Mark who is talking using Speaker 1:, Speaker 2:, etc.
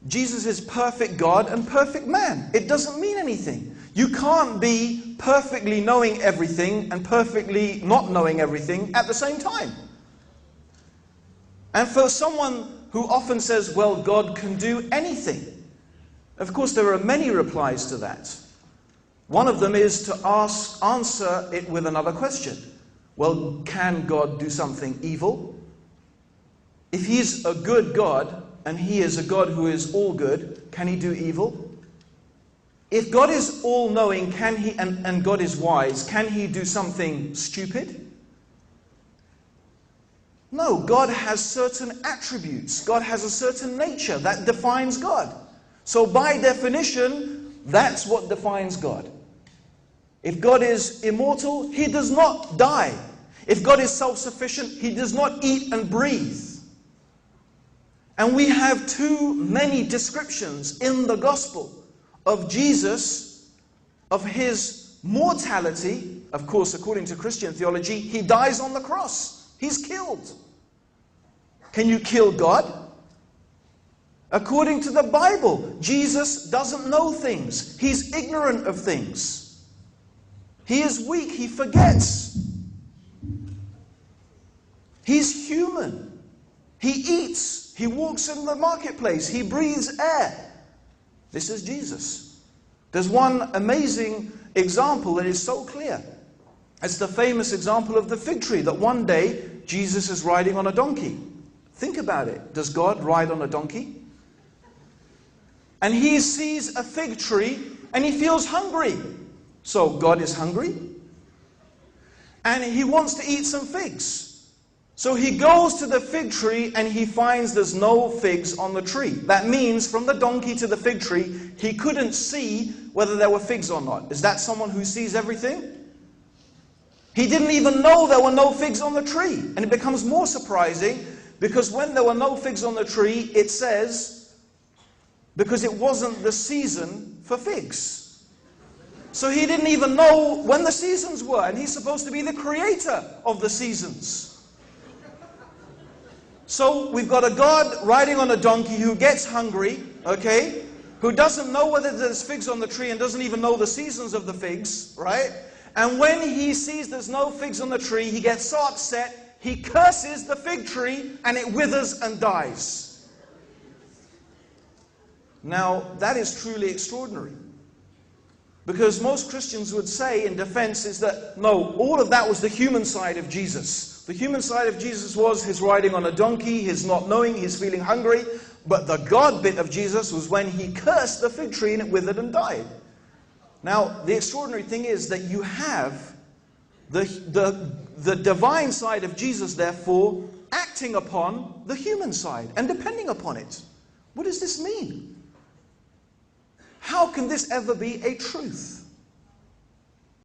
Speaker 1: Jesus is perfect God and perfect man. It doesn't mean anything. You can't be perfectly knowing everything and perfectly not knowing everything at the same time. And for someone who often says, well, God can do anything, of course there are many replies to that. One of them is to answer it with another question. Well, can God do something evil? If He's a good God, and He is a God who is all good, can He do evil? If God is all-knowing, can He, and God is wise, can He do something stupid? No, God has certain attributes. God has a certain nature that defines God. So by definition, that's what defines God. If God is immortal, He does not die. If God is self-sufficient, He does not eat and breathe. And we have too many descriptions in the gospel of Jesus, of His mortality. Of course, according to Christian theology, He dies on the cross. He's killed. Can you kill God? According to the Bible, Jesus doesn't know things. He's ignorant of things. He is weak. He forgets. He's human. He eats. He walks in the marketplace. He breathes air. This is Jesus. There's one amazing example that is so clear. It's the famous example of the fig tree, that one day Jesus is riding on a donkey. Think about it. Does God ride on a donkey? And He sees a fig tree and He feels hungry. So God is hungry. And He wants to eat some figs. So He goes to the fig tree and He finds there's no figs on the tree. That means from the donkey to the fig tree, He couldn't see whether there were figs or not. Is that someone who sees everything? He didn't even know there were no figs on the tree. And it becomes more surprising because when there were no figs on the tree, it says, because it wasn't the season for figs. So He didn't even know when the seasons were, and He's supposed to be the creator of the seasons. So we've got a God riding on a donkey who gets hungry, okay, who doesn't know whether there's figs on the tree and doesn't even know the seasons of the figs, right? And when he sees there's no figs on the tree, he gets so upset, he curses the fig tree and it withers and dies. Now, that is truly extraordinary. Because most Christians would say in defense is that, no, all of that was the human side of Jesus. The human side of Jesus was His riding on a donkey, His not knowing, His feeling hungry. But the God bit of Jesus was when He cursed the fig tree and it withered and died. Now, the extraordinary thing is that you have the divine side of Jesus, therefore, acting upon the human side and depending upon it. What does this mean? How can this ever be a truth?